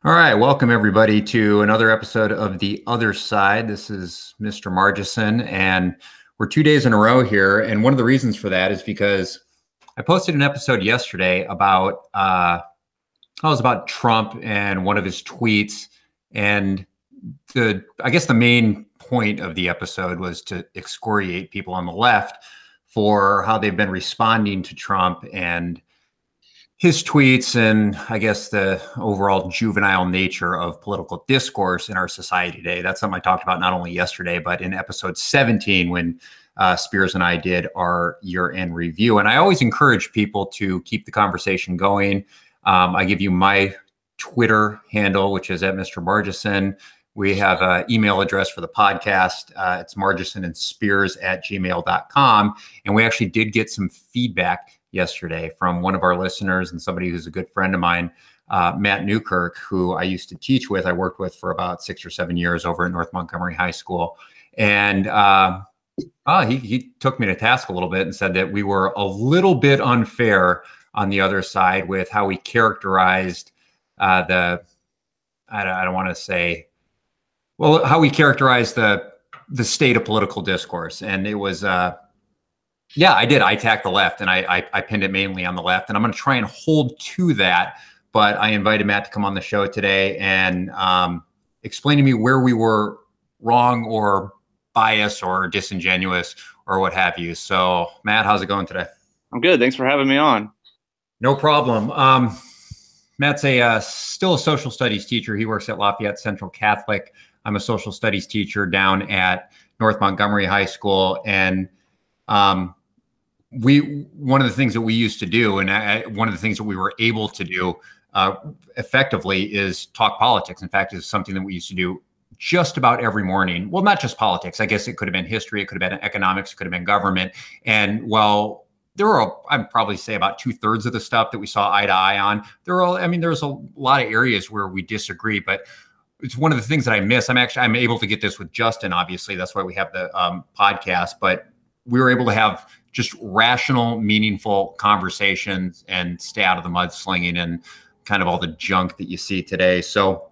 All right, welcome everybody to another episode of The Other Side. This is Mr. Margison, and we're 2 days in a row here. And one of the reasons for that is because I posted an episode yesterday about about Trump and one of his tweets. And I guess the main point of the episode was to excoriate people on the left for how they've been responding to Trump and his tweets, and I guess the overall juvenile nature of political discourse in our society today. That's something I talked about not only yesterday, but in episode 17 when Spears and I did our year-end review. And I always encourage people to keep the conversation going. I give you my Twitter handle, which is at Mr. Margison. We have an email address for the podcast. It's margisonandspears@gmail.com. And we actually did get some feedback yesterday from one of our listeners and somebody who's a good friend of mine, Matt Newkirk, who I used to teach with. I worked with for about 6 or 7 years over at North Montgomery High School. And he took me to task a little bit and said that we were a little bit unfair on the other side with how we characterized I don't want to say, well, how we characterized the state of political discourse. And it was, yeah, I did. I attacked the left, and I pinned it mainly on the left, and I'm going to try and hold to that. But I invited Matt to come on the show today and explain to me where we were wrong or biased or disingenuous or what have you. So, Matt, how's it going today? I'm good. Thanks for having me on. No problem. Matt's still a social studies teacher. He works at Lafayette Central Catholic. I'm a social studies teacher down at North Montgomery High School, and one of the things that we used to do, and one of the things that we were able to do effectively, is talk politics. In fact, it's something that we used to do just about every morning. Well, not just politics. I guess it could have been history. It could have been economics. It could have been government. And while there were, I'd probably say about 2/3 of the stuff that we saw eye to eye on, there's a lot of areas where we disagree, but it's one of the things that I miss. I'm able to get this with Justin, obviously. That's why we have the podcast, but we were able to have just rational, meaningful conversations and stay out of the mudslinging and kind of all the junk that you see today. So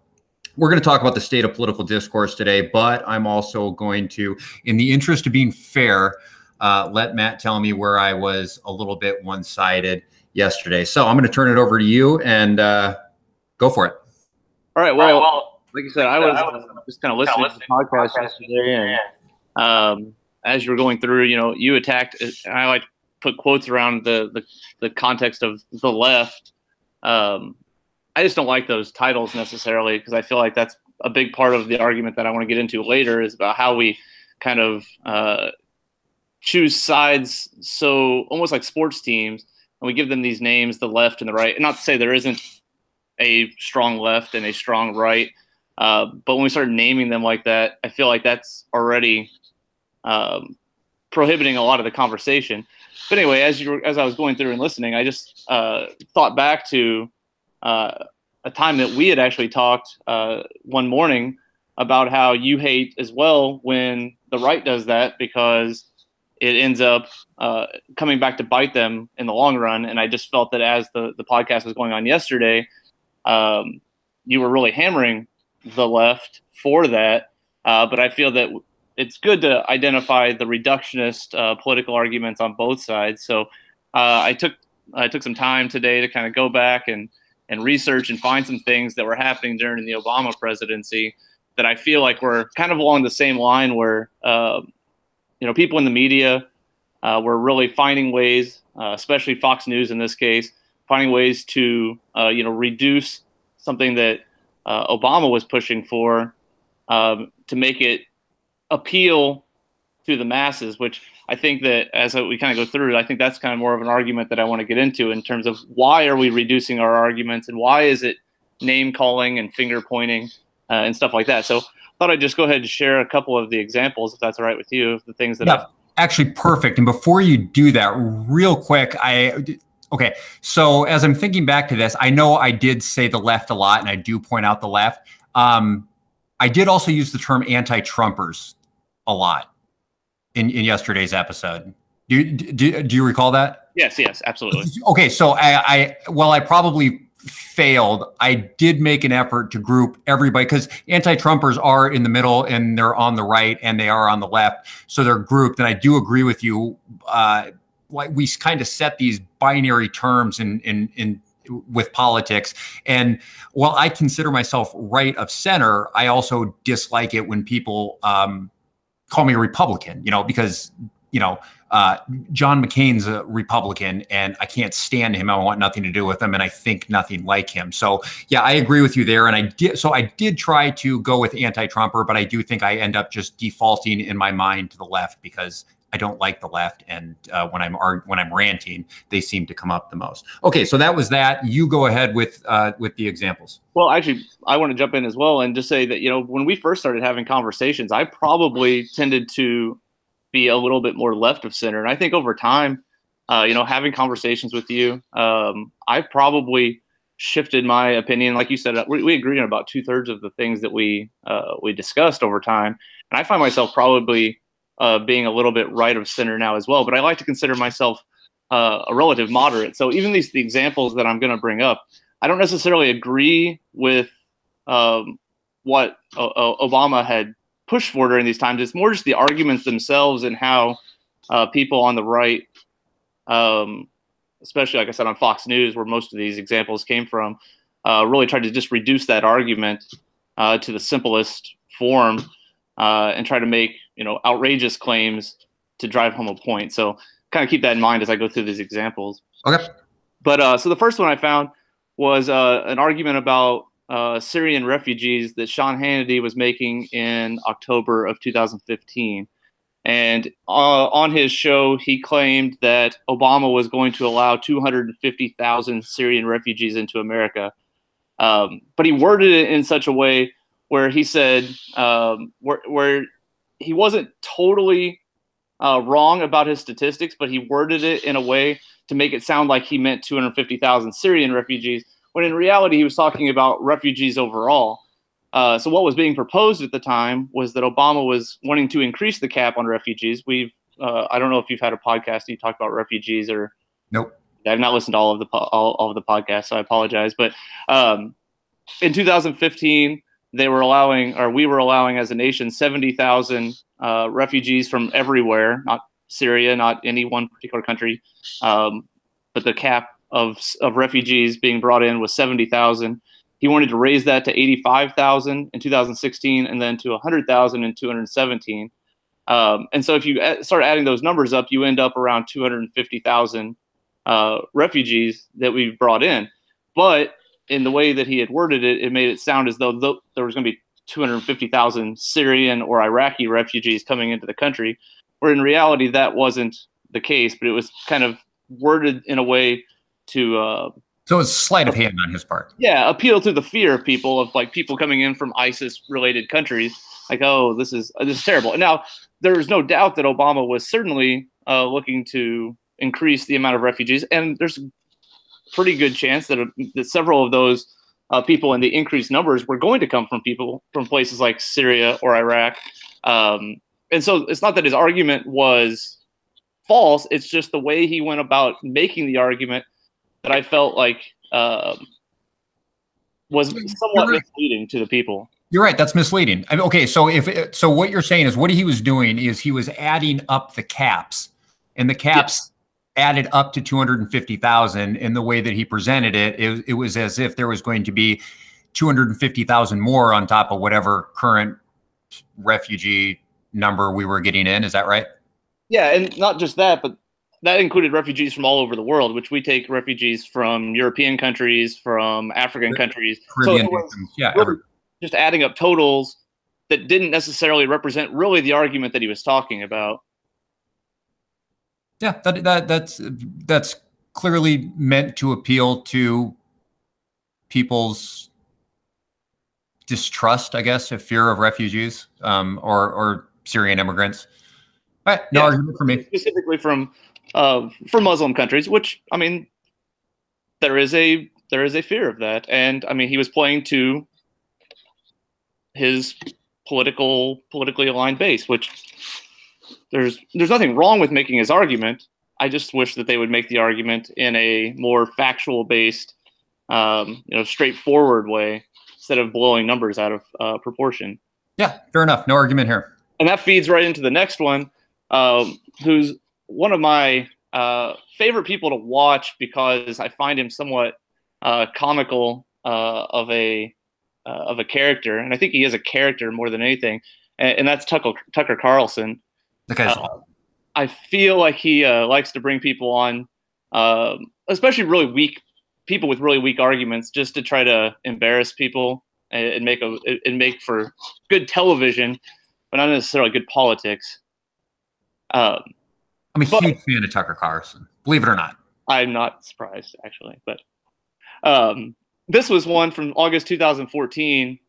we're going to talk about the state of political discourse today, but I'm also going to, in the interest of being fair, let Matt tell me where I was a little bit one-sided yesterday. So I'm going to turn it over to you and go for it. All right. Well, like you said, I was just kind of listening to the podcast yesterday, and as you were going through, you attacked, and I like to put quotes around the context of the left. I just don't like those titles necessarily, because I feel like that's a big part of the argument that I want to get into later, is about how we kind of choose sides, so almost like sports teams, and we give them these names, the left and the right. And not to say there isn't a strong left and a strong right, but when we start naming them like that, I feel like that's already prohibiting a lot of the conversation. But anyway, as I was going through and listening, I just thought back to a time that we had actually talked one morning about how you hate as well when the right does that, because it ends up coming back to bite them in the long run. And I just felt that as the podcast was going on yesterday, you were really hammering the left for that. But I feel that it's good to identify the reductionist political arguments on both sides. So I took some time today to kind of go back and research and find some things that were happening during the Obama presidency that I feel like were kind of along the same line, where people in the media were really finding ways, especially Fox News in this case, finding ways to reduce something that Obama was pushing for, to make it appeal to the masses, which I think that as we kind of go through it, I think that's kind of more of an argument that I want to get into in terms of why are we reducing our arguments, and why is it name calling and finger pointing and stuff like that. So I thought I'd just go ahead and share a couple of the examples, if that's all right with you, of the things that actually perfect. And before you do that, real quick, okay. So as I'm thinking back to this, I know I did say the left a lot, and I do point out the left. I did also use the term anti-Trumpers a lot in yesterday's episode. Do you recall that? Yes, absolutely. Okay, so I probably failed, I did make an effort to group everybody, because anti-Trumpers are in the middle and they're on the right and they are on the left. So they're grouped. And I do agree with you. Like we kind of set these binary terms in with politics. And while I consider myself right of center, I also dislike it when people call me a Republican, because, John McCain's a Republican and I can't stand him. I want nothing to do with him. And I think nothing like him. So yeah, I agree with you there. And I did try to go with anti-Trumper, but I do think I end up just defaulting in my mind to the left because I don't like the left. And when I'm ranting, they seem to come up the most. Okay. So that was that. You go ahead with the examples. Well, actually, I want to jump in as well and just say that, when we first started having conversations, I probably tended to be a little bit more left of center. And I think over time, having conversations with you, I've probably shifted my opinion. Like you said, we agree on about 2/3 of the things that we discussed over time. And I find myself probably being a little bit right of center now as well. But I like to consider myself a relative moderate. So even the examples that I'm going to bring up, I don't necessarily agree with what Obama had pushed for during these times. It's more just the arguments themselves and how people on the right, especially like I said on Fox News, where most of these examples came from, really tried to just reduce that argument to the simplest form and try to make outrageous claims to drive home a point. So kind of keep that in mind as I go through these examples. Okay. But so the first one I found was an argument about Syrian refugees that Sean Hannity was making in October of 2015. And on his show, he claimed that Obama was going to allow 250,000 Syrian refugees into America. But he worded it in such a way where he said, where he wasn't totally wrong about his statistics, but he worded it in a way to make it sound like he meant 250,000 Syrian refugees, when in reality he was talking about refugees overall. So what was being proposed at the time was that Obama was wanting to increase the cap on refugees. I don't know if you've had a podcast and you talked about refugees or. Nope. I've not listened to all of the podcasts, so I apologize. But in 2015, we were allowing as a nation 70,000 refugees from everywhere, not Syria, not any one particular country, but the cap of refugees being brought in was 70,000. He wanted to raise that to 85,000 in 2016 and then to 100,000 in 2017. And so if you start adding those numbers up, you end up around 250,000 refugees that we brought in. But in the way that he had worded it, it made it sound as though there was going to be 250,000 Syrian or Iraqi refugees coming into the country, where in reality that wasn't the case, but it was kind of worded in a way to so it's sleight of hand on his part. Yeah, appeal to the fear of people, of like people coming in from ISIS-related countries, like, oh, this is terrible. And now there's no doubt that Obama was certainly looking to increase the amount of refugees, and there's a pretty good chance that several of those people in the increased numbers were going to come from people from places like Syria or Iraq. And so it's not that his argument was false, it's just the way he went about making the argument that I felt like was somewhat misleading to the people. You're right. That's misleading. I mean, okay, so so what you're saying is what he was doing is he was adding up the caps, and the caps added up to 250,000. In the way that he presented it, it was as if there was going to be 250,000 more on top of whatever current refugee number we were getting in. Is that right? Yeah, and not just that, but that included refugees from all over the world, which we take refugees from European countries, from African countries. Caribbean, so really just adding up totals that didn't necessarily represent really the argument that he was talking about. Yeah, that's clearly meant to appeal to people's distrust, I guess, a fear of refugees or Syrian immigrants. All right, no argument for me. Specifically from Muslim countries, which, I mean, there is a fear of that, and I mean, he was playing to his politically aligned base, which there's nothing wrong with making his argument. I just wish that they would make the argument in a more factual based straightforward way instead of blowing numbers out of proportion. Yeah, fair enough. No argument here. And that feeds right into the next one, who's one of my favorite people to watch because I find him somewhat comical of a character, and I think he is a character more than anything, and that's Tucker Carlson. Okay. I feel like he likes to bring people on, especially really weak people with really weak arguments, just to try to embarrass people and make for good television, but not necessarily good politics. I'm a huge fan of Tucker Carlson, believe it or not. I'm not surprised, actually. But this was one from August 2014.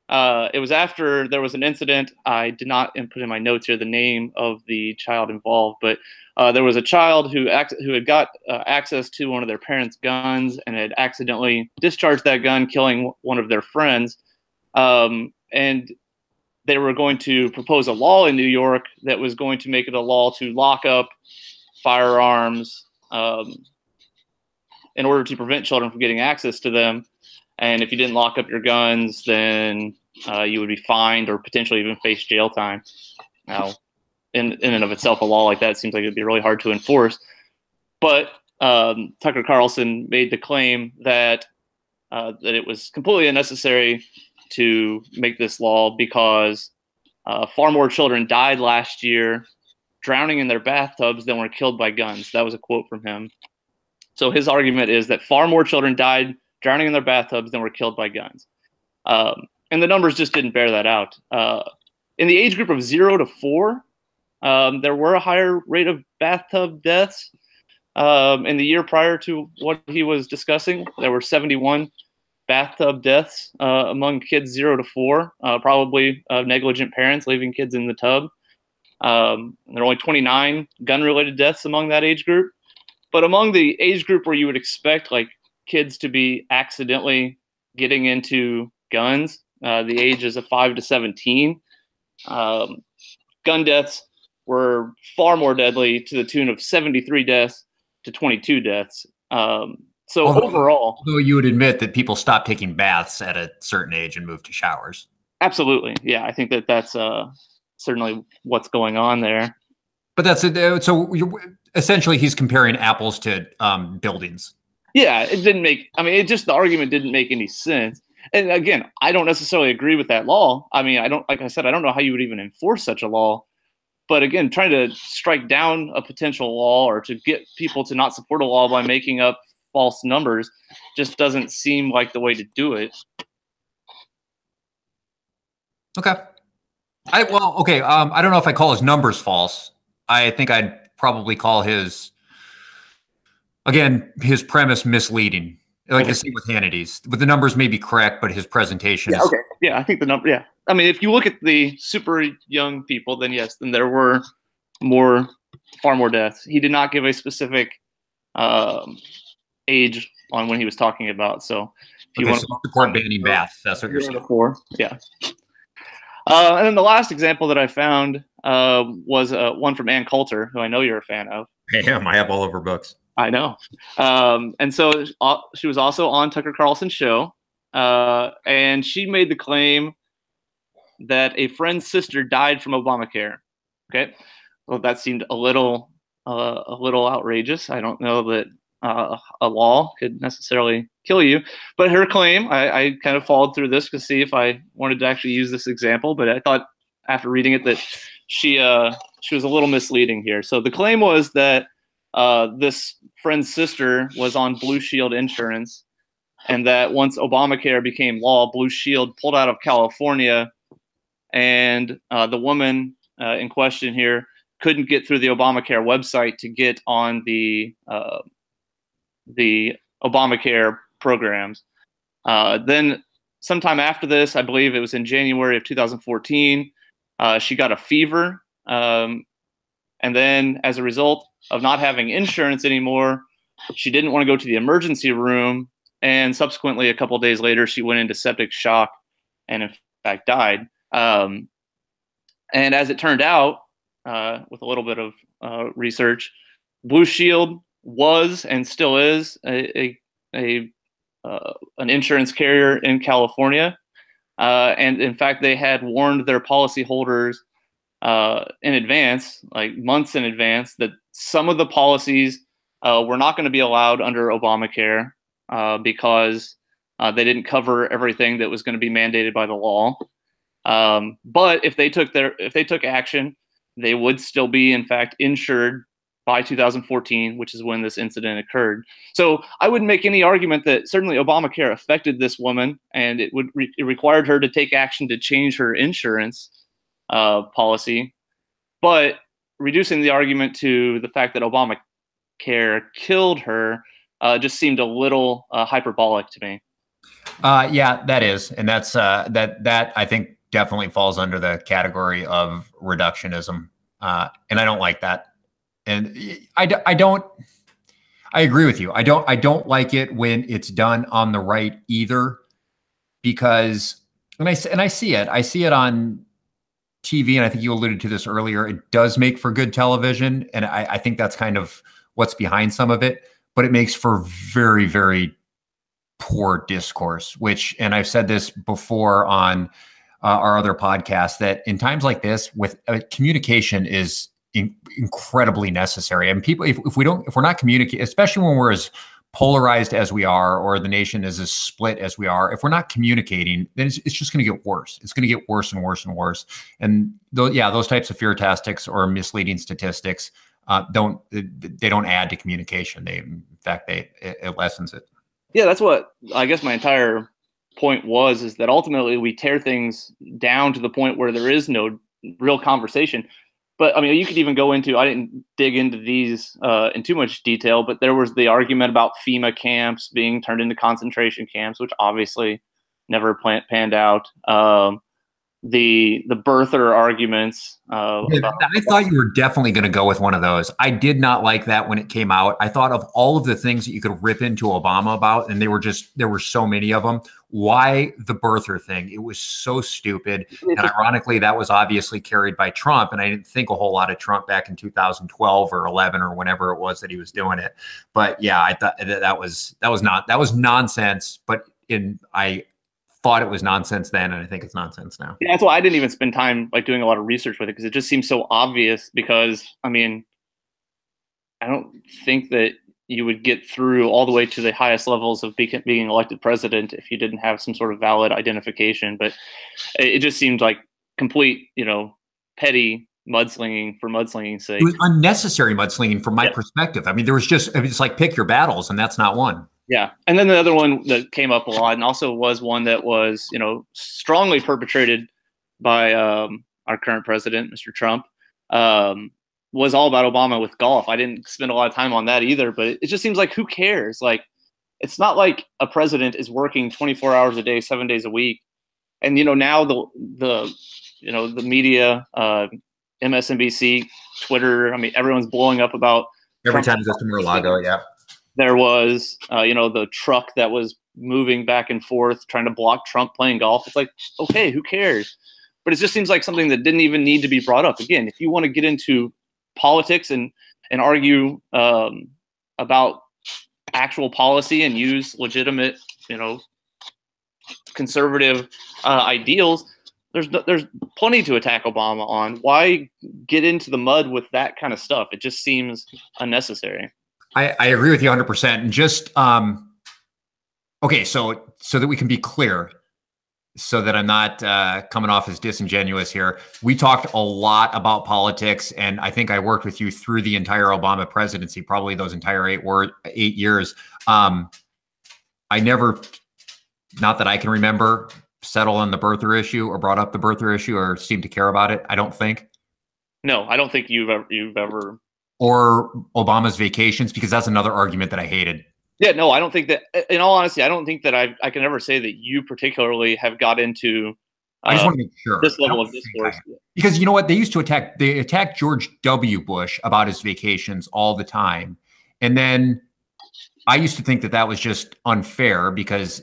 It was after there was an incident. I did not put in my notes here the name of the child involved, but there was a child who had got access to one of their parents' guns and had accidentally discharged that gun, killing one of their friends. And they were going to propose a law in New York that was going to make it a law to lock up firearms in order to prevent children from getting access to them. And if you didn't lock up your guns, then you would be fined or potentially even face jail time. Now, in and of itself, a law like that seems like it'd be really hard to enforce. But Tucker Carlson made the claim that it was completely unnecessary to make this law because far more children died last year drowning in their bathtubs than were killed by guns. That was a quote from him. So his argument is that far more children died drowning in their bathtubs than were killed by guns. And the numbers just didn't bear that out. In the age group of 0 to 4, there were a higher rate of bathtub deaths. In the year prior to what he was discussing, there were 71 bathtub deaths among kids 0 to 4, probably negligent parents leaving kids in the tub. There are only 29 gun-related deaths among that age group. But among the age group where you would expect like kids to be accidentally getting into guns, the ages of 5 to 17, gun deaths were far more deadly, to the tune of 73 deaths to 22 deaths. So overall, although you would admit that people stop taking baths at a certain age and move to showers. Absolutely, yeah, I think that's certainly what's going on there. But that's it. So essentially, he's comparing apples to buildings. Yeah, it didn't make. I mean, the argument didn't make any sense. And again, I don't necessarily agree with that law. I mean, like I said, I don't know how you would even enforce such a law. But again, trying to strike down a potential law or to get people to not support a law by making up false numbers just doesn't seem like the way to do it. Okay. I don't know if I call his numbers false. I think I'd probably call his premise misleading. Like the same with Hannity's. But the numbers may be correct, but his presentation is... Okay. Yeah, I think the number, yeah. I mean, if you look at the super young people, then yes, then there were far more deaths. He did not give a specific age on when he was talking about. So if you want to support banning baths, that's what you're saying. Yeah. And then the last example that I found was one from Ann Coulter, who I know you're a fan of. I am. I have all of her books. I know. And so she was also on Tucker Carlson's show, and she made the claim that a friend's sister died from Obamacare. Okay. Well, that seemed a little outrageous. I don't know that a law could necessarily kill you, but her claim, I kind of followed through this to see if I wanted to actually use this example, but I thought after reading it that she was a little misleading here. So the claim was that this friend's sister was on Blue Shield insurance, and that once Obamacare became law, Blue Shield pulled out of California, and the woman in question here couldn't get through the Obamacare website to get on the Obamacare programs. Then sometime after this, I believe it was in January of 2014, she got a fever. And then as a result of not having insurance anymore, she didn't want to go to the emergency room. And subsequently, a couple of days later, she went into septic shock and in fact died. And as it turned out, with a little bit of research, Blue Shield was and still is a an insurance carrier in California. And in fact, they had warned their policyholders in advance, like months in advance, that some of the policies were not going to be allowed under Obamacare because they didn't cover everything that was going to be mandated by the law. But if they took action, they would still be, in fact, insured by 2014, which is when this incident occurred. So I wouldn't make any argument that certainly Obamacare affected this woman, and it required her to take action to change her insurance policy. But reducing the argument to the fact that Obamacare killed her just seemed a little hyperbolic to me. Yeah, that is, and that's that I think definitely falls under the category of reductionism, and I don't like that. And I don't. I agree with you. I don't like it when it's done on the right either, because and I see it. I see it on TV, and I think you alluded to this earlier. It does make for good television, and I think that's kind of what's behind some of it. But it makes for very, very poor discourse. Which, and I've said this before on our other podcast, that in times like this, with communication is incredibly necessary. And people, if we're not communicating, especially when we're as polarized as we are, or the nation is as split as we are, if we're not communicating, then it's just going to get worse. It's going to get worse and worse and worse. And those types of fear tactics or misleading statistics don't add to communication. In fact, it lessens it. Yeah, that's what I guess my entire point is that ultimately we tear things down to the point where there is no real conversation. But I mean, you could even go into, I didn't dig into these in too much detail, but there was the argument about FEMA camps being turned into concentration camps, which obviously never panned out. The birther arguments. I thought you were definitely going to go with one of those. I did not like that when it came out. I thought of all of the things that you could rip into Obama about, and there were so many of them. Why the birther thing? It was so stupid. And ironically, that was obviously carried by Trump. And I didn't think a whole lot of Trump back in 2012 or 11 or whenever it was that he was doing it. But yeah, I thought that was nonsense. But I thought it was nonsense then, and I think it's nonsense now. Yeah, that's why I didn't even spend time doing a lot of research with it, because it just seems so obvious. Because I mean, I don't think that you would get through all the way to the highest levels of being elected president if you didn't have some sort of valid identification. But it just seemed like complete, petty mudslinging for mudslinging's sake. It was unnecessary mudslinging from my perspective. I mean, it's like pick your battles, and that's not one. Yeah. And then the other one that came up a lot, and also was one that was, strongly perpetrated by our current president, Mr. Trump, was all about Obama with golf. I didn't spend a lot of time on that either, but it just seems like, who cares? Like, it's not like a president is working 24 hours a day, 7 days a week. And, now the media, MSNBC, Twitter, I mean, everyone's blowing up about every time it goes to Mar-a-Lago. Yeah. There was, the truck that was moving back and forth trying to block Trump playing golf. It's like, okay, who cares? But it just seems like something that didn't even need to be brought up. Again, if you want to get into politics and argue about actual policy and use legitimate, conservative ideals, there's plenty to attack Obama on. Why get into the mud with that kind of stuff? It just seems unnecessary. I agree with you 100%. And just, okay, so that we can be clear, so that I'm not coming off as disingenuous here, we talked a lot about politics, and I think I worked with you through the entire Obama presidency, probably those entire 8 years. I never, not that I can remember, settled on the birther issue or brought up the birther issue or seemed to care about it. I don't think. No, I don't think you've ever. Or Obama's vacations, because that's another argument that I hated. Yeah, no, I don't think that, in all honesty, I don't think that I can ever say that you particularly have got into I just want to make sure this level of discourse. Because you know what? They attacked George W. Bush about his vacations all the time. And then I used to think that was just unfair, because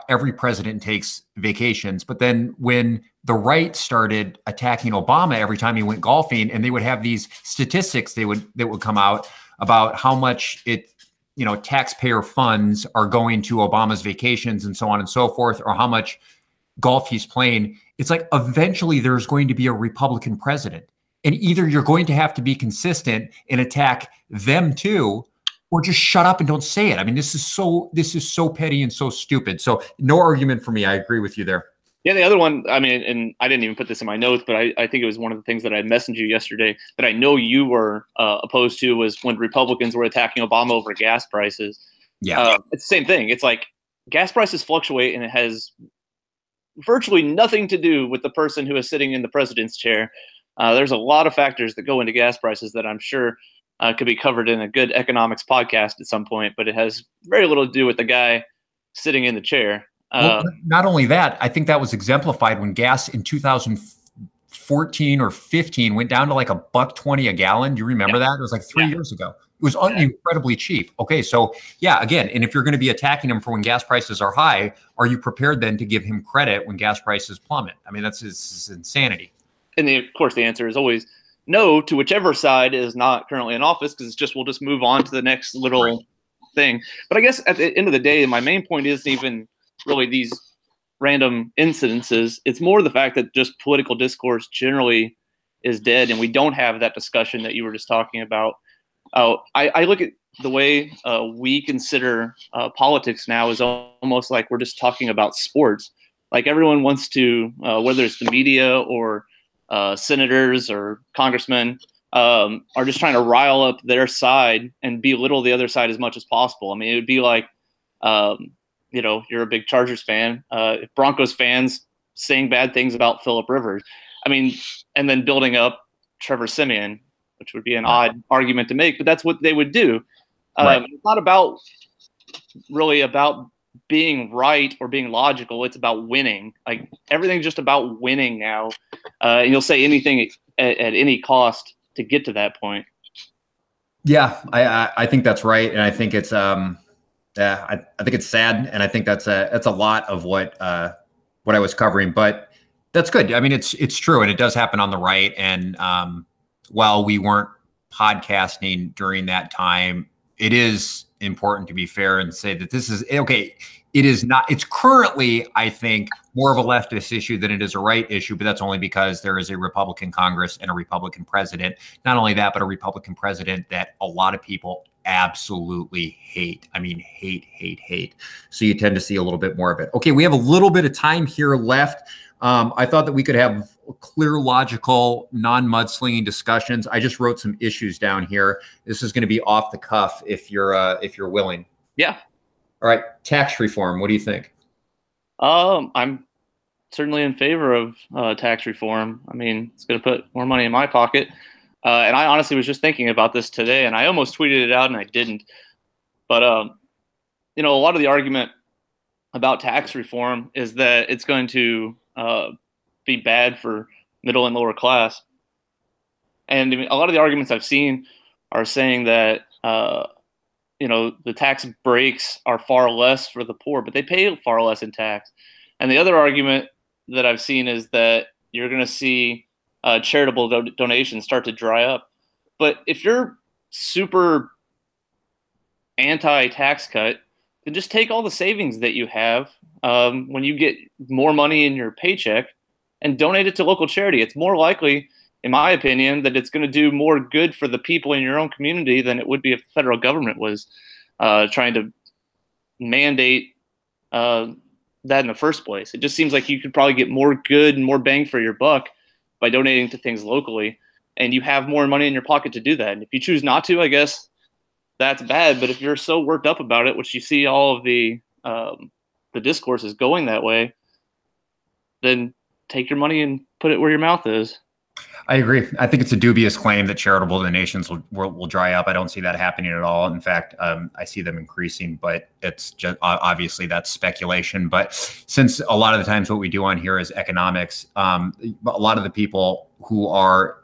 every president takes vacations. But then when the right started attacking Obama every time he went golfing, and they would have these statistics that would come out about how much it taxpayer funds are going to Obama's vacations and so on and so forth, or how much golf he's playing. It's like eventually there's going to be a Republican president. And either you're going to have to be consistent and attack them too, or just shut up and don't say it. I mean, this is so petty and so stupid. So no argument for me. I agree with you there. Yeah, the other one, I mean, and I didn't even put this in my notes, but I think it was one of the things that I messaged you yesterday that I know you were opposed to, was when Republicans were attacking Obama over gas prices. Yeah. It's the same thing. It's like gas prices fluctuate, and it has virtually nothing to do with the person who is sitting in the president's chair. There's a lot of factors that go into gas prices that I'm sure could be covered in a good economics podcast at some point, but it has very little to do with the guy sitting in the chair. Well, not only that, I think that was exemplified when gas in 2014 or 15 went down to like $1.20 a gallon. Do you remember that? It was like 3 years ago. It was incredibly cheap. Okay, so yeah, again, and if you're going to be attacking him for when gas prices are high, are you prepared then to give him credit when gas prices plummet? I mean, that's insanity. And of course, the answer is always no to whichever side is not currently in office, because it's just we'll just move on to the next little thing. But I guess at the end of the day, my main point isn't even really these random incidences. It's more the fact that just political discourse generally is dead, and we don't have that discussion that you were just talking about. I look at the way we consider politics now is almost like we're just talking about sports. Like everyone wants to, whether it's the media or senators or congressmen, are just trying to rile up their side and belittle the other side as much as possible. I mean, it would be like, you're a big Chargers fan. If Broncos fans saying bad things about Phillip Rivers, I mean, and then building up Trevor Siemian, which would be an odd argument to make, but that's what they would do. It's not really about being right or being logical. It's about winning. Like everything's just about winning now. And you'll say anything at any cost to get to that point. Yeah, I think that's right, and I think it's I think it's sad, and I think that's a lot of what I was covering. But that's good. I mean, it's true, and it does happen on the right. And while we weren't podcasting during that time, it is important to be fair and say that this is okay. It is not. It's currently, I think, more of a leftist issue than it is a right issue, but that's only because there is a Republican Congress and a Republican president. Not only that, but a Republican president that a lot of people absolutely hate. I mean, hate. So you tend to see a little bit more of it. Okay, we have a little bit of time here left. I thought that we could have clear, logical, non-mudslinging discussions. I just wrote some issues down here. This is going to be off the cuff if you're willing. Yeah. All right, tax reform. What do you think? I'm certainly in favor of tax reform. I mean, it's going to put more money in my pocket. And I honestly was just thinking about this today, and I almost tweeted it out, and I didn't. But a lot of the argument about tax reform is that it's going to be bad for middle and lower class. And I mean, a lot of the arguments I've seen are saying that the tax breaks are far less for the poor, but they pay far less in tax. And the other argument that I've seen is that you're going to see charitable donations start to dry up. But if you're super anti-tax cut, then just take all the savings that you have when you get more money in your paycheck and donate it to local charity. It's more likely, in my opinion, that it's going to do more good for the people in your own community than it would be if the federal government was trying to mandate that in the first place. It just seems like you could probably get more good and more bang for your buck by donating to things locally, and you have more money in your pocket to do that. And if you choose not to, I guess that's bad. But if you're so worked up about it, which you see all of the discourse is going that way, then take your money and put it where your mouth is. I agree. I think it's a dubious claim that charitable donations will dry up. I don't see that happening at all. In fact, I see them increasing, but it's just obviously that's speculation. But since a lot of the times what we do on here is economics, a lot of the people who are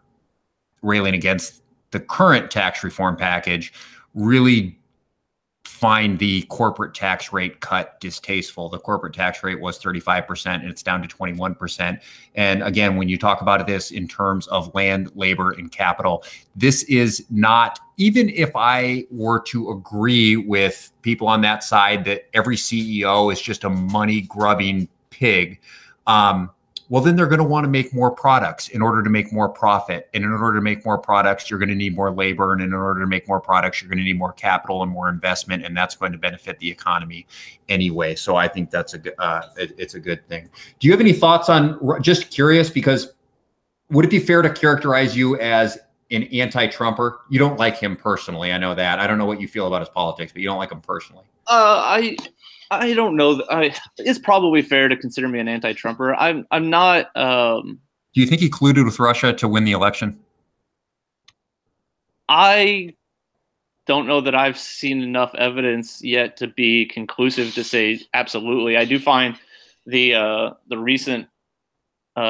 railing against the current tax reform package really find the corporate tax rate cut distasteful. The corporate tax rate was 35% and it's down to 21%. And again, when you talk about this in terms of land, labor, and capital, this is not, even if I were to agree with people on that side that every CEO is just a money grubbing pig, well, then they're going to want to make more products in order to make more profit. And in order to make more products, you're going to need more labor. And in order to make more products, you're going to need more capital and more investment. And that's going to benefit the economy anyway. So I think that's it's a good thing. Do you have any thoughts on, just curious, because would it be fair to characterize you as an anti-Trumper? You don't like him personally. I know that. I don't know what you feel about his politics, but you don't like him personally. I don't know. It's probably fair to consider me an anti-Trumper. I'm not. Do you think he colluded with Russia to win the election? I don't know that I've seen enough evidence yet to be conclusive to say absolutely. I do find the recent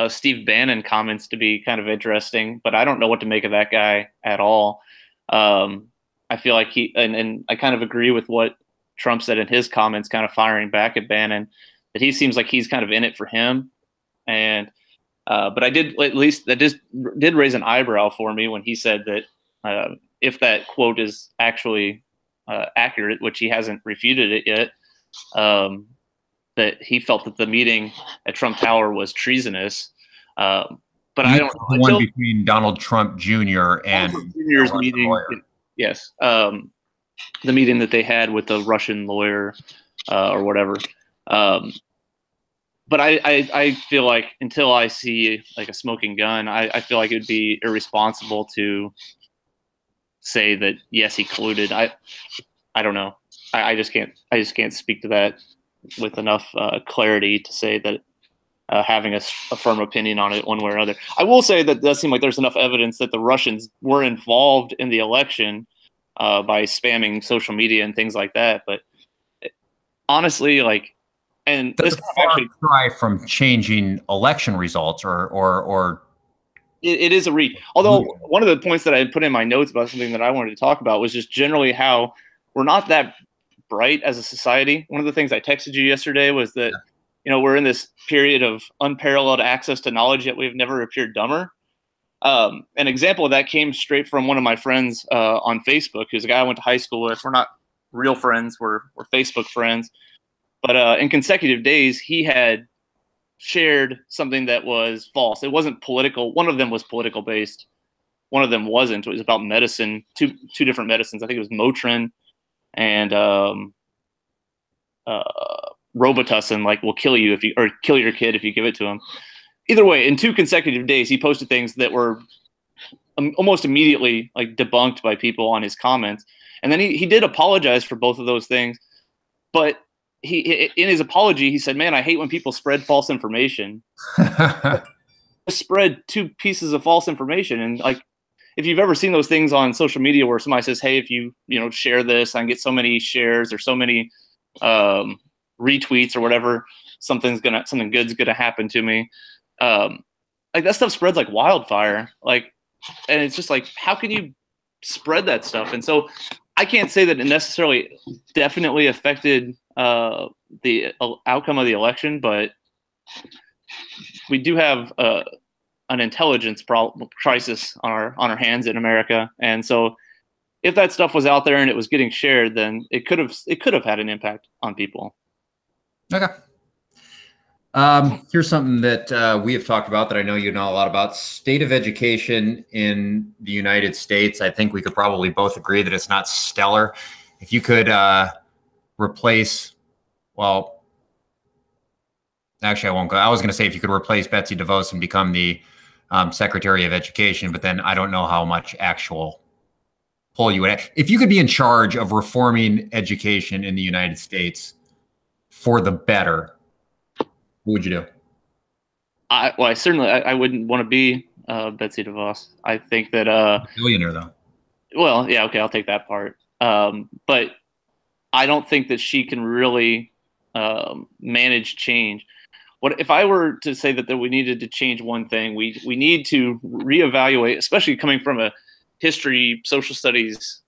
Steve Bannon comments to be kind of interesting, but I don't know what to make of that guy at all. I feel like and I kind of agree with what Trump said in his comments, kind of firing back at Bannon, that he seems like he's kind of in it for him. And but I did, at least that just did raise an eyebrow for me when he said that if that quote is actually accurate, which he hasn't refuted it yet, that he felt that the meeting at Trump Tower was treasonous. But I don't know. The one between Donald Trump Jr. and Jr.'s meeting. Yes. The meeting that they had with the Russian lawyer or whatever. But I feel like until I see like a smoking gun, I feel like it would be irresponsible to say that, yes, he colluded. I don't know. I just can't speak to that with enough clarity to say that having a firm opinion on it one way or another. I will say that it does seem like there's enough evidence that the Russians were involved in the election by spamming social media and things like that. But honestly, like, and that's a far cry from changing election results or it is a read. Although one of the points that I put in my notes about something that I wanted to talk about was just generally how we're not that bright as a society. One of the things I texted you yesterday was that, you know, we're in this period of unparalleled access to knowledge, yet we've never appeared dumber. An example of that came straight from one of my friends on Facebook, who's a guy I went to high school with. We're not real friends, we're Facebook friends. But in consecutive days, he had shared something that was false. It wasn't political. One of them was political based. One of them wasn't. It was about medicine, two different medicines. I think it was Motrin and Robitussin, like, will kill you or kill your kid if you give it to him. Either way, in 2 consecutive days, he posted things that were almost immediately like debunked by people on his comments. And then he did apologize for both of those things. But in his apology, he said, "Man, I hate when people spread false information." Spread 2 pieces of false information. And like, if you've ever seen those things on social media where somebody says, "Hey, if you share this, I can get so many shares or so many retweets or whatever, something good's gonna happen to me." Like, that stuff spreads like wildfire. Like, and it's just like, how can you spread that stuff? And so I can't say that it necessarily definitely affected the outcome of the election, but we do have an intelligence crisis on our hands in America. And so if that stuff was out there and it was getting shared, then it could have had an impact on people. Okay. Here's something that we have talked about that I know you know a lot about: state of education in the United States. I think we could probably both agree that it's not stellar. If you could replace, well, actually I won't go. I was going to say if you could replace Betsy DeVos and become the Secretary of Education, but then I don't know how much actual pull you would have. If you could be in charge of reforming education in the United States for the better, what would you do? I certainly I wouldn't want to be Betsy DeVos. I think that billionaire though. Well, yeah, okay, I'll take that part. But I don't think that she can really manage change. What if I were to say that we needed to change one thing? We need to reevaluate, especially coming from a history, social studies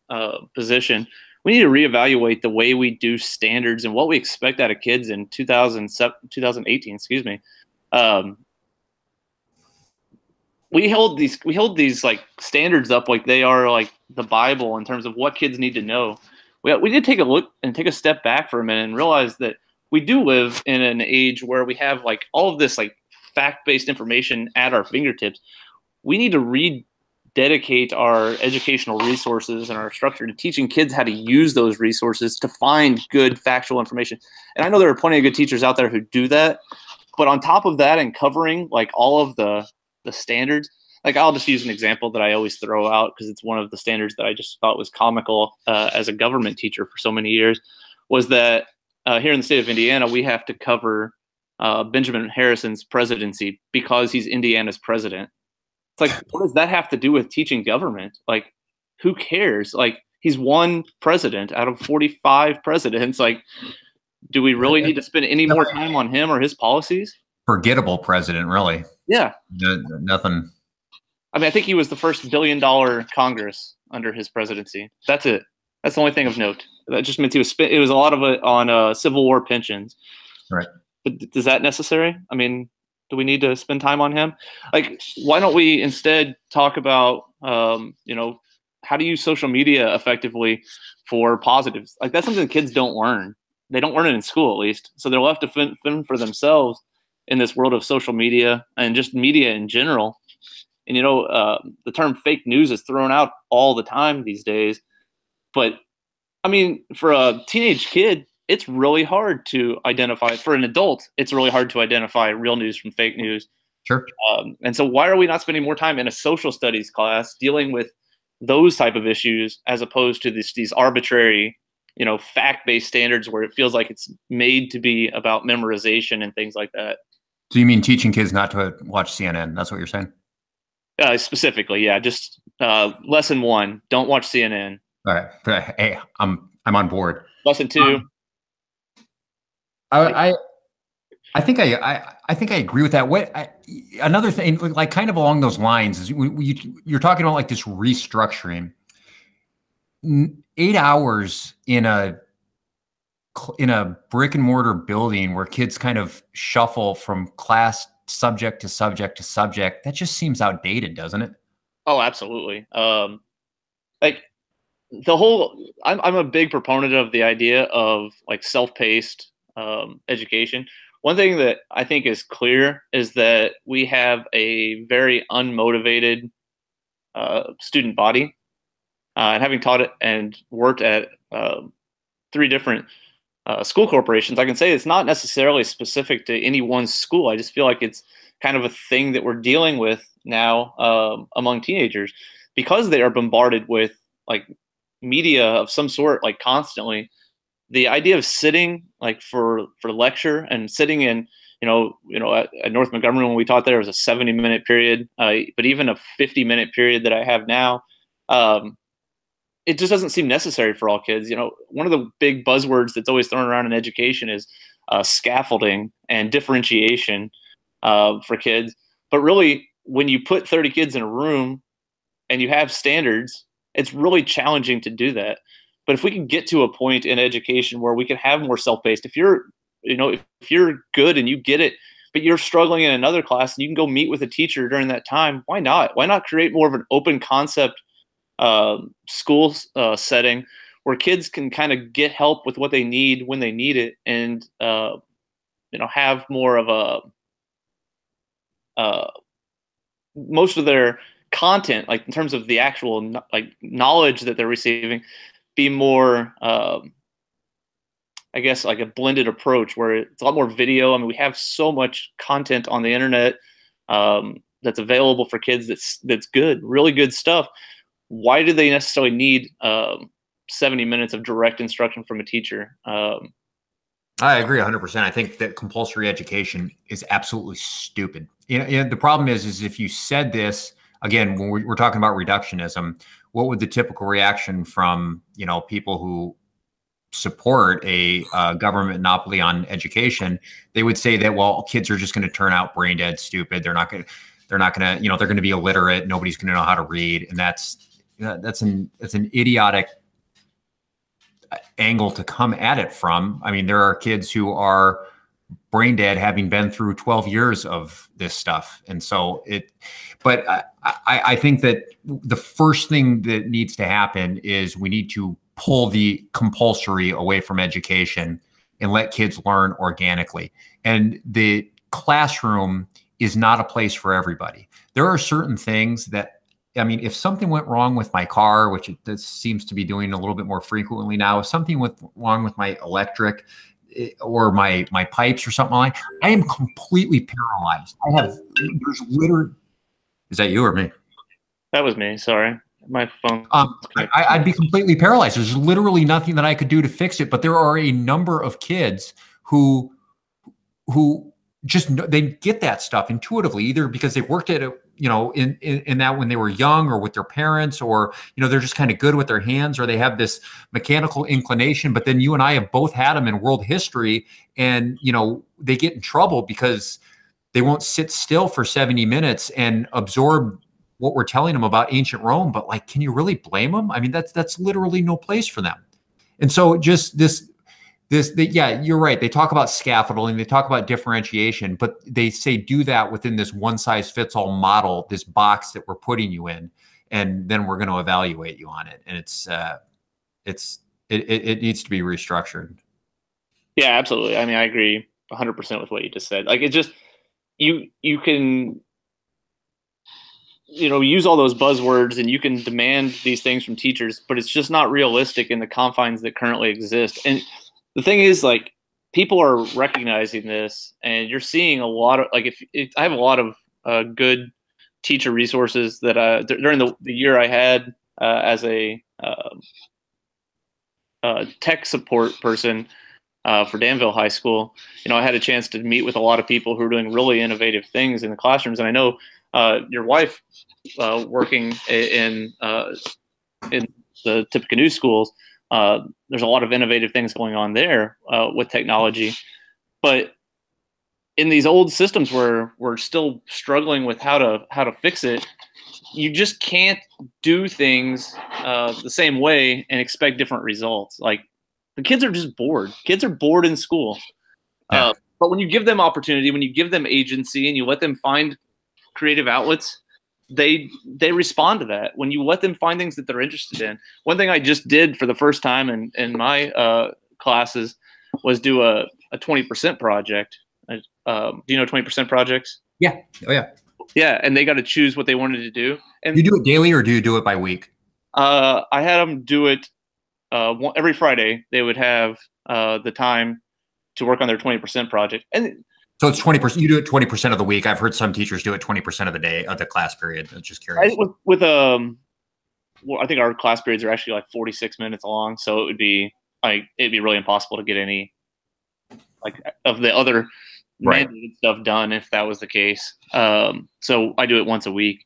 position. we need to reevaluate the way we do standards and what we expect out of kids in 2018, excuse me. We hold these like standards up like they are like the Bible in terms of what kids need to know. We did take a look and take a step back for a minute and realize that we do live in an age where we have like all of this like fact-based information at our fingertips. We need to rededicate our educational resources and our structure to teaching kids how to use those resources to find good factual information. And I know there are plenty of good teachers out there who do that, but on top of that and covering like all of the standards, like I'll just use an example that I always throw out because it's one of the standards that I just thought was comical as a government teacher for so many years, was that here in the state of Indiana, we have to cover Benjamin Harrison's presidency because he's Indiana's president. It's like, what does that have to do with teaching government? Like, who cares? Like, he's one president out of 45 presidents. Like, do we really need to spend any more time on him or his policies? Forgettable president, really. Yeah. Nothing. I mean, I think he was the first $1 billion Congress under his presidency. That's it. That's the only thing of note. That just meant it was a lot of it on Civil War pensions. Right. But is that necessary? I mean, do we need to spend time on him? Like, why don't we instead talk about, how to use social media effectively for positives? Like, that's something kids don't learn. They don't learn it in school, at least. So they're left to fend for themselves in this world of social media and just media in general. And, the term fake news is thrown out all the time these days. But, I mean, for a teenage kid, it's really hard to identify. For an adult, it's really hard to identify real news from fake news. Sure. And so why are we not spending more time in a social studies class dealing with those type of issues as opposed to these arbitrary, fact-based standards where it feels like it's made to be about memorization and things like that? So you mean teaching kids not to watch CNN? That's what you're saying? Specifically, yeah. Just lesson 1: don't watch CNN. All right. Hey, I'm on board. Lesson 2. I think I agree with that. Another thing, like kind of along those lines, is you're talking about like this restructuring. 8 hours in a brick and mortar building where kids kind of shuffle from class subject to subject to subject, that just seems outdated, doesn't it? Oh, absolutely. Like the whole, I'm a big proponent of the idea of like self-paced education. One thing that I think is clear is that we have a very unmotivated student body. And having taught it and worked at 3 different school corporations, I can say it's not necessarily specific to any one school. I just feel like it's kind of a thing that we're dealing with now among teenagers because they are bombarded with like media of some sort, like constantly. The idea of sitting like for lecture and sitting in, at North Montgomery when we taught there was a 70-minute period, but even a 50-minute period that I have now, it just doesn't seem necessary for all kids. One of the big buzzwords that's always thrown around in education is scaffolding and differentiation for kids. But really, when you put 30 kids in a room and you have standards, it's really challenging to do that. But if we can get to a point in education where we can have more self-paced, if you're good and you get it, but you're struggling in another class and you can go meet with a teacher during that time, why not? Why not create more of an open concept school setting where kids can kind of get help with what they need when they need it, and have more of a most of their content, like in terms of the actual like knowledge that they're receiving, be more I guess like a blended approach where it's a lot more video. I mean, we have so much content on the internet that's available for kids that's good, really good stuff. Why do they necessarily need 70 minutes of direct instruction from a teacher? I agree 100%. I think that compulsory education is absolutely stupid. The problem is if you said this, again, when we're talking about reductionism, what would the typical reaction from, people who support a government monopoly on education? They would say that, well, kids are just going to turn out brain dead, stupid. They're not going to, they're going to be illiterate. Nobody's going to know how to read. And that's an idiotic angle to come at it from. I mean, there are kids who are brain dead having been through 12 years of this stuff. And so but I think that the first thing that needs to happen is we need to pull the compulsory away from education and let kids learn organically. And the classroom is not a place for everybody. There are certain things that, I mean, if something went wrong with my car, which it seems to be doing a little bit more frequently now, if something went wrong with my electric or my pipes or something like that, I am completely paralyzed. There's literally, is that you or me? That was me. Sorry. My phone. I'd be completely paralyzed. There's literally nothing that I could do to fix it. But there are a number of kids who just they get that stuff intuitively, either because they've worked at it, in that when they were young, or with their parents, or they're just kind of good with their hands, or they have this mechanical inclination. But then you and I have both had them in world history, and they get in trouble because they won't sit still for 70 minutes and absorb what we're telling them about ancient Rome. But like, can you really blame them? I mean, that's literally no place for them. And so just yeah, you're right. They talk about scaffolding, they talk about differentiation, but they say do that within this one size fits all model, this box that we're putting you in, and then we're going to evaluate you on it. And it needs to be restructured. Yeah, absolutely. I mean, I agree 100% with what you just said. Like, it just, you can, use all those buzzwords and you can demand these things from teachers, but it's just not realistic in the confines that currently exist. And the thing is, like, people are recognizing this, and you're seeing a lot of, like, if I have a lot of good teacher resources that during the year I had as a tech support person for Danville High School. I had a chance to meet with a lot of people who are doing really innovative things in the classrooms, and I know your wife working in the Tippecanoe schools. There's a lot of innovative things going on there with technology, but in these old systems where we're still struggling with how to fix it, you just can't do things the same way and expect different results. Like, the kids are just bored. Kids are bored in school. Yeah. But when you give them opportunity, when you give them agency, and you let them find creative outlets, they respond to that. When you let them find things that they're interested in. One thing I just did for the first time in my classes was do a 20% project. Do you know 20% projects? Yeah. Oh yeah. Yeah, and they got to choose what they wanted to do. And you do it daily, or do you do it by week? I had them do it every Friday. They would have the time to work on their 20% project. And so it's 20%. You do it 20% of the week. I've heard some teachers do it 20% of the day of the class period. I'm just curious. Well, I think our class periods are actually like 46 minutes long, so it'd be really impossible to get any of the other mandated stuff done if that was the case. So I do it once a week,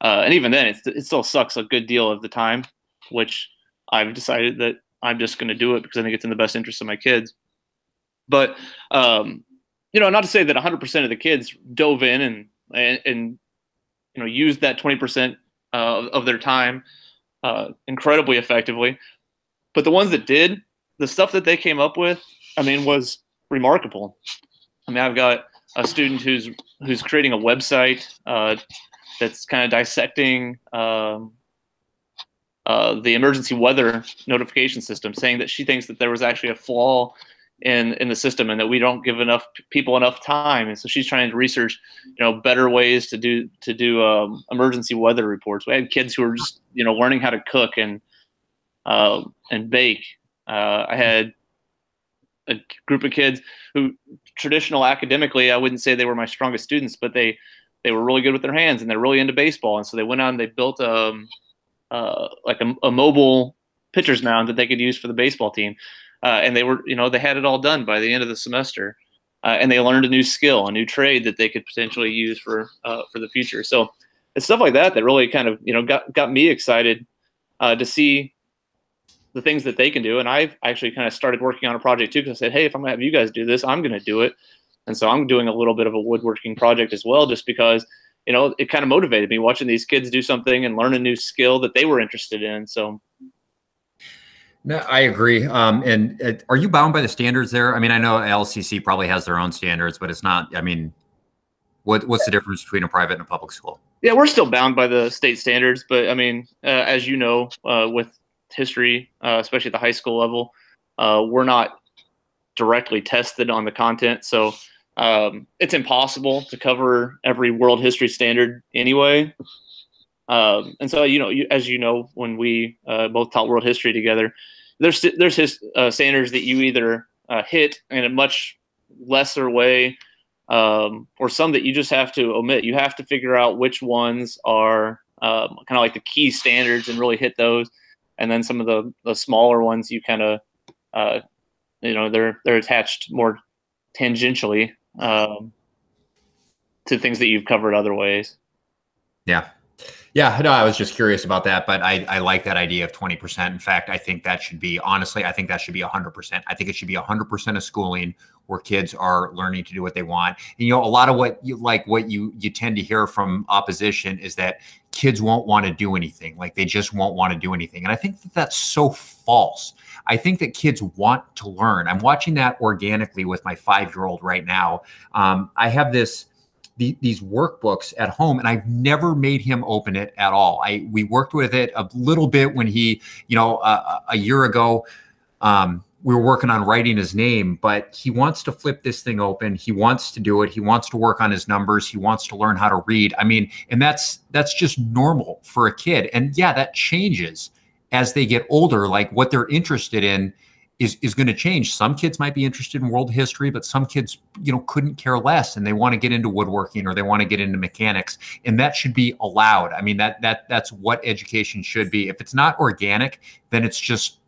and even then, it still sucks a good deal of the time, which I've decided that I'm just going to do it because I think it's in the best interest of my kids. But not to say that 100% of the kids dove in and used that 20% of their time incredibly effectively. But the ones that did, the stuff that they came up with, was remarkable. I've got a student who's creating a website that's kind of dissecting the emergency weather notification system, saying that she thinks that there was actually a flaw in the system and that we don't give enough people enough time. And so she's trying to research, better ways to do emergency weather reports. We had kids who were just, learning how to cook and bake. I had a group of kids who traditional academically, I wouldn't say they were my strongest students, but they were really good with their hands and they're really into baseball. And so they went out and they built a mobile pitcher's mound that they could use for the baseball team. And they were, they had it all done by the end of the semester, and they learned a new skill, a new trade that they could potentially use for the future. So it's stuff like that that really kind of, got me excited to see the things that they can do. And I've actually kind of started working on a project too, because I said, hey, if I'm gonna have you guys do this, I'm gonna do it. And so I'm doing a little bit of a woodworking project as well, just because, it kind of motivated me watching these kids do something and learn a new skill that they were interested in. So. No, I agree. And are you bound by the standards there? I mean, I know LCC probably has their own standards, but it's not. I mean, what's the difference between a private and a public school? Yeah, we're still bound by the state standards, but I mean, as you know, with history, especially at the high school level, we're not directly tested on the content, so it's impossible to cover every world history standard anyway. And so, as you know, when we both taught world history together, there's standards that you either hit in a much lesser way, or some that you just have to omit. You have to figure out which ones are kind of like the key standards and really hit those, and then some of the smaller ones you kind of they're attached more tangentially to things that you've covered other ways. Yeah. Yeah, no, I was just curious about that, but I like that idea of 20%. In fact, I think that should be, honestly, I think that should be 100%. I think it should be 100% of schooling where kids are learning to do what they want. And, a lot of what you tend to hear from opposition is that kids won't want to do anything. Like they just won't want to do anything. And I think that that's so false. I think that kids want to learn. I'm watching that organically with my 5-year-old right now. I have these workbooks at home, and I've never made him open it at all. We worked with it a little bit when he, a year ago, we were working on writing his name, but he wants to flip this thing open. He wants to do it. He wants to work on his numbers. He wants to learn how to read. I mean, and that's just normal for a kid. And yeah, that changes as they get older. Like what they're interested in is going to change. Some kids might be interested in world history, but some kids, couldn't care less, and they want to get into woodworking or they want to get into mechanics, and that should be allowed. I mean, that's what education should be. If it's not organic, then it's just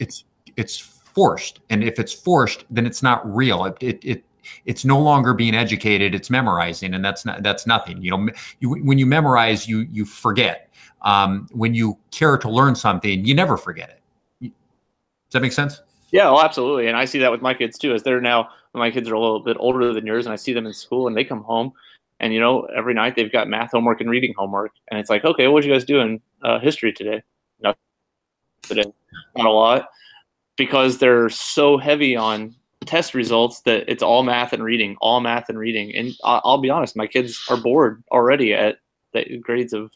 it's forced, and if it's forced, then it's not real. It's no longer being educated; it's memorizing, and that's nothing. When you memorize, you forget. When you care to learn something, you never forget it. Does that make sense? Yeah, well, absolutely. And I see that with my kids too, as they're now, my kids are a little bit older than yours, and I see them in school and they come home and, every night they've got math homework and reading homework. And it's like, okay, what did you guys do in history today? Nothing today. Not a lot, because they're so heavy on test results that it's all math and reading. And I'll be honest, my kids are bored already at the grades of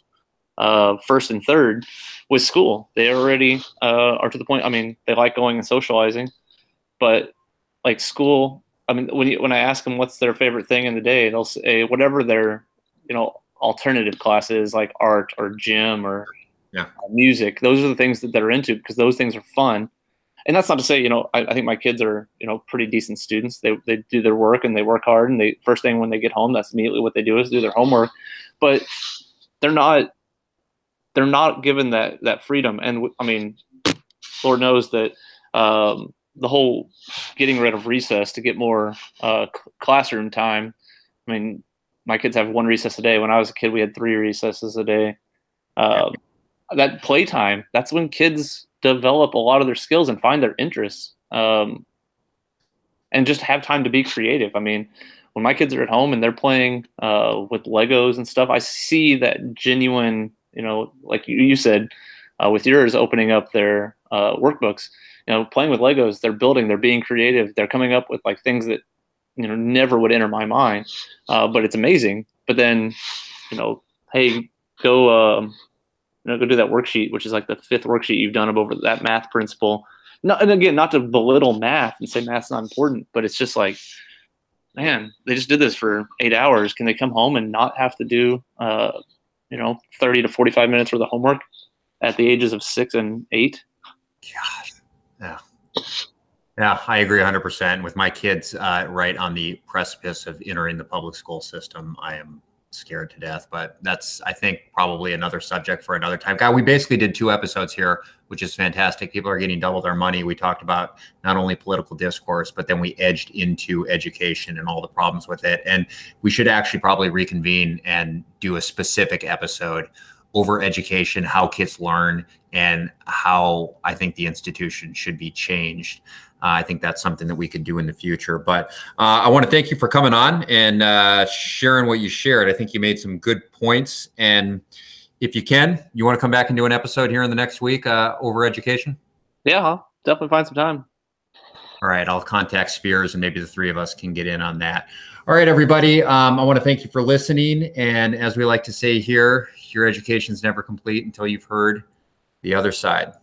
first and third with school. They already are to the point. I mean, they like going and socializing, but like school, I mean, when I ask them what's their favorite thing in the day, they'll say whatever their alternative class is, like art or gym or music. Those are the things that they're into because those things are fun. And that's not to say, I think my kids are, pretty decent students. They do their work and they work hard, and first thing when they get home, that's immediately what they do is do their homework. But they're not given that freedom. And I mean, Lord knows that the whole getting rid of recess to get more classroom time. I mean, my kids have one recess a day. When I was a kid, we had 3 recesses a day. That playtime, that's when kids develop a lot of their skills and find their interests, and just have time to be creative. I mean, when my kids are at home and they're playing with Legos and stuff, I see that genuine, like you said, with yours opening up their workbooks, playing with Legos, they're building, they're being creative, they're coming up with like things that, never would enter my mind, but it's amazing. But then, hey, go do that worksheet, which is like the 5th worksheet you've done over that math principle. No, and again, not to belittle math and say math's not important, but it's just like, man, they just did this for 8 hours. Can they come home and not have to do 30 to 45 minutes worth of homework at the ages of 6 and 8? Gosh. Yeah, I agree 100%. With my kids right on the precipice of entering the public school system, I am scared to death. But that's, I think, probably another subject for another time. God, we basically did 2 episodes here, which is fantastic. People are getting double their money. We talked about not only political discourse, but then we edged into education and all the problems with it. And we should actually probably reconvene and do a specific episode over education, how kids learn, and how I think the institution should be changed. I think that's something that we could do in the future. But I want to thank you for coming on and sharing what you shared. I think you made some good points. And if you want to come back and do an episode here in the next week over education? Yeah, I'll definitely find some time. All right, I'll contact Spears and maybe the three of us can get in on that. All right, everybody. I want to thank you for listening. And as we like to say here, your education is never complete until you've heard the other side.